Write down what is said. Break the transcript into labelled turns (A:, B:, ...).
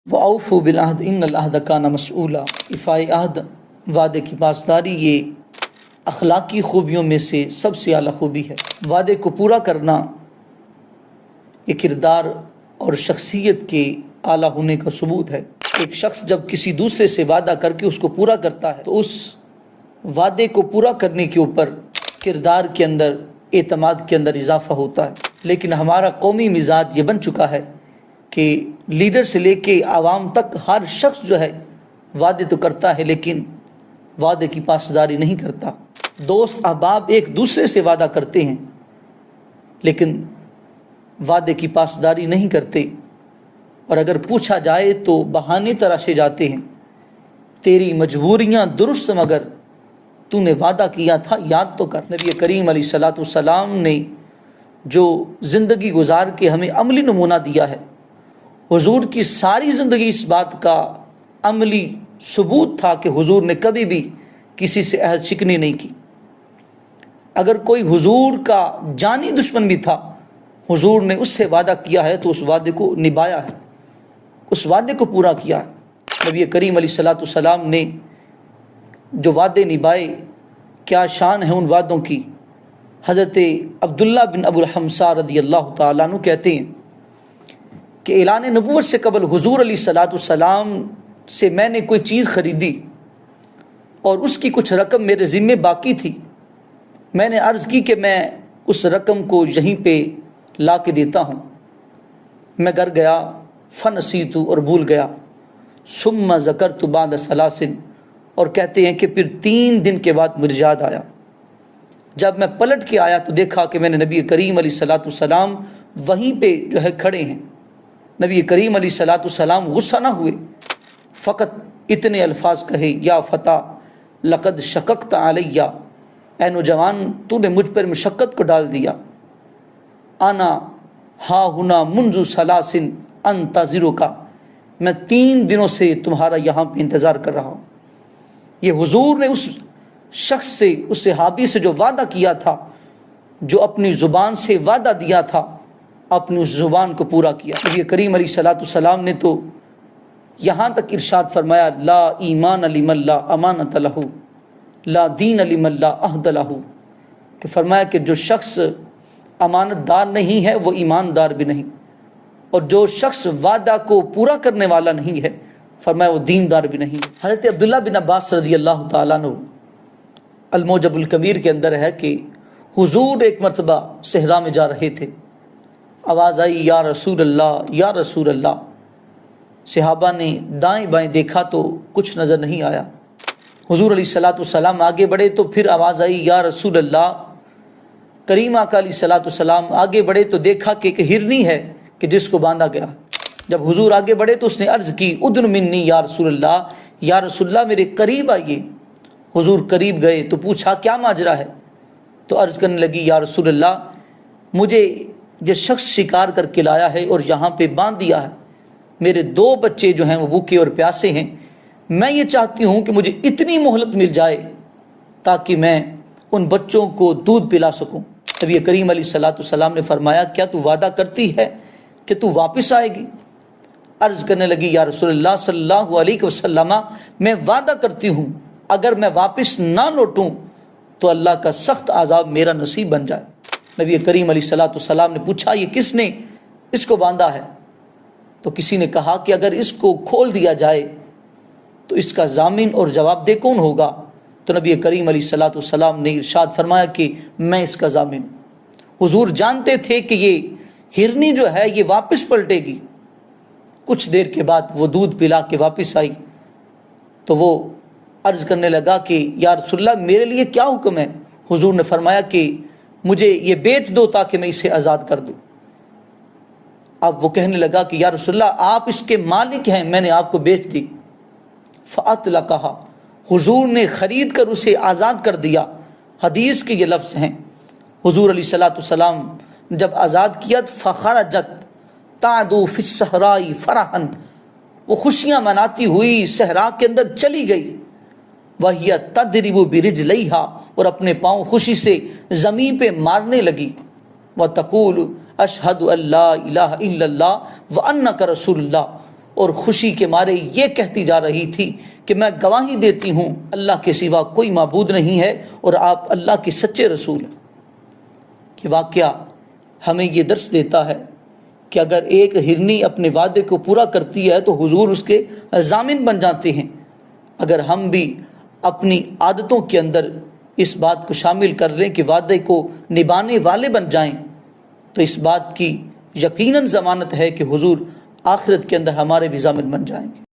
A: وَأَوْفُوا بِالْعَهْدِ إِنَّ الْعَهْدَ كَانَ مَسْئُولًا۔ افائے عہد، وعدے کی پاسداری، یہ اخلاقی خوبیوں میں سے سب سے اعلیٰ خوبی ہے۔ وعدے کو پورا کرنا یہ کردار اور شخصیت کے اعلیٰ ہونے کا ثبوت ہے۔ ایک شخص جب کسی دوسرے سے وعدہ کر کے اس کو پورا کرتا ہے تو اس وعدے کو پورا کرنے کے اوپر کردار کے اندر، اعتماد کے اندر اضافہ ہوتا ہے۔ لیکن ہمارا قومی مزاج یہ بن چکا ہے کہ لیڈر سے لے کے عوام تک ہر شخص جو ہے وعدے تو کرتا ہے لیکن وعدے کی پاسداری نہیں کرتا۔ دوست احباب ایک دوسرے سے وعدہ کرتے ہیں لیکن وعدے کی پاسداری نہیں کرتے، اور اگر پوچھا جائے تو بہانے تراشے جاتے ہیں۔ تیری مجبوریاں درست، مگر تو نے وعدہ کیا تھا یاد تو کر۔ نبی کریم علیہ الصلوۃ والسلام نے جو زندگی گزار کے ہمیں عملی نمونہ دیا ہے، حضور کی ساری زندگی اس بات کا عملی ثبوت تھا کہ حضور نے کبھی بھی کسی سے عہد شکنی نہیں کی۔ اگر کوئی حضور کا جانی دشمن بھی تھا، حضور نے اس سے وعدہ کیا ہے تو اس وعدے کو نبھایا ہے، اس وعدے کو پورا کیا ہے۔ نبی کریم علیہ الصلوۃ والسلام نے جو وعدے نبھائے، کیا شان ہے ان وعدوں کی۔ حضرت عبداللہ بن ابو الحمصہ رضی اللہ تعالیٰ عنہ کہتے ہیں کہ اعلان نبوت سے قبل حضور علیہ الصلوۃ والسلام سے میں نے کوئی چیز خریدی اور اس کی کچھ رقم میرے ذمے باقی تھی۔ میں نے عرض کی کہ میں اس رقم کو یہیں پہ لا کے دیتا ہوں۔ میں گھر گیا، فنسیت، اور بھول گیا۔ ثم ذکرت بعد ثلاث، اور کہتے ہیں کہ پھر 3 دن کے بعد مجھے یاد آیا۔ جب میں پلٹ کے آیا تو دیکھا کہ میں نے نبی کریم علیہ الصلوۃ والسلام وہیں پہ جو ہے کھڑے ہیں۔ نبی کریم علیہ الصلوۃ والسلام غصہ نہ ہوئے، فقط اتنے الفاظ کہے، یا فتیٰ لقد شققت علی، اے نوجوان تو نے مجھ پر مشقت کو ڈال دیا۔ انا ہا ہنا منذ ثلاث انتظرک، میں 3 دنوں سے تمہارا یہاں پہ انتظار کر رہا ہوں۔ یہ حضور نے اس شخص سے، اس صحابی سے جو وعدہ کیا تھا، جو اپنی زبان سے وعدہ دیا تھا، اپنی اس زبان کو پورا کیا۔ نبی کریم علیہ الصلوۃ والسلام نے تو یہاں تک ارشاد فرمایا، لا ایمان لمن لا امانۃ لہ، لا دین لمن لا عہد لہ، کہ فرمایا کہ جو شخص امانت دار نہیں ہے وہ ایماندار بھی نہیں، اور جو شخص وعدہ کو پورا کرنے والا نہیں ہے فرمایا وہ دیندار بھی نہیں۔ حضرت عبداللہ بن عباس رضی اللہ تعالیٰ عنہ الموجب الکبیر کے اندر ہے کہ حضور ایک مرتبہ صحرا میں جا رہے تھے، آواز آئی، یا رسول اللہ، یا رسول اللہ۔ صحابہ نے دائیں بائیں دیکھا تو کچھ نظر نہیں آیا۔ حضور علیہ الصلوۃ والسلام آگے بڑھے تو پھر آواز آئی، یا رسول اللہ۔ کریم آقا علیہ الصلوۃ والسلام آگے بڑھے تو دیکھا کہ ایک ہرنی ہے کہ جس کو باندھا گیا۔ جب حضور آگے بڑھے تو اس نے عرض کی، ادن منی یا رسول اللہ، یا رسول اللہ میرے قریب آئیے۔ حضور قریب گئے تو پوچھا کیا ماجرا ہے؟ تو عرض کرنے لگی، یا رسول اللہ مجھے یہ شخص شکار کر کے لایا ہے اور یہاں پہ باندھ دیا ہے، میرے 2 بچے جو ہیں وہ بھوکے اور پیاسے ہیں، میں یہ چاہتی ہوں کہ مجھے اتنی مہلت مل جائے تاکہ میں ان بچوں کو دودھ پلا سکوں۔ نبی کریم علیہ الصلوۃ والسلام نے فرمایا، کیا تو وعدہ کرتی ہے کہ تو واپس آئے گی؟ عرض کرنے لگی، یا رسول اللہ صلی اللہ علیہ وسلم میں وعدہ کرتی ہوں اگر میں واپس نہ لوٹوں تو اللہ کا سخت عذاب میرا نصیب بن جائے۔ نبی کریم علیہ الصلوۃ والسلام نے پوچھا، یہ کس نے اس کو باندھا ہے؟ تو کسی نے کہا کہ اگر اس کو کھول دیا جائے تو اس کا ضامن اور جواب دہ کون ہوگا؟ تو نبی کریم علیہ الصلوۃ والسلام نے ارشاد فرمایا کہ میں اس کا ضامن۔ حضور جانتے تھے کہ یہ ہرنی جو ہے یہ واپس پلٹے گی۔ کچھ دیر کے بعد وہ دودھ پلا کے واپس آئی تو وہ عرض کرنے لگا کہ یا رسول اللہ میرے لیے کیا حکم ہے؟ حضور نے فرمایا کہ مجھے یہ بیچ دو تاکہ میں اسے آزاد کر دوں۔ اب وہ کہنے لگا کہ یا رسول اللہ آپ اس کے مالک ہیں، میں نے آپ کو بیچ دی۔ فَأَطْلَقَهَا، حضور نے خرید کر اسے آزاد کر دیا۔ حدیث کے یہ لفظ ہیں، حضور علیہ الصلوۃ والسلام جب آزاد کیا فَخَرَجَتْ تَعْدُو فِي الصَّحْرَاءِ فَرَحًا، وہ خوشیاں مناتی ہوئی صحرا کے اندر چلی گئی۔ وَهِيَ تَضْرِبُ بِرِجْلَيْهَا، اور اپنے پاؤں خوشی سے زمین پہ مارنے لگی۔ وَتَقُولُ أَشْهَدُ أَن لَا إِلَٰهَ إِلَّا اللَّهُ وَأَنَّكَ رَسُولُ اللَّهُ، اور خوشی کے مارے یہ کہتی جا رہی تھی کہ میں گواہی دیتی ہوں اللہ کے سوا کوئی معبود نہیں ہے اور آپ اللہ کے سچے رسول ہیں۔ کہ واقعہ ہمیں یہ درس دیتا ہے کہ اگر ایک ہرنی اپنے وعدے کو پورا کرتی ہے تو حضور اس کے ضامن بن جاتے ہیں۔ اگر ہم بھی اپنی عادتوں کے اندر اس بات کو شامل کر لیں کہ وعدے کو نبھانے والے بن جائیں تو اس بات کی یقیناً ضمانت ہے کہ حضور آخرت کے اندر ہمارے بھی ضامن بن جائیں گے۔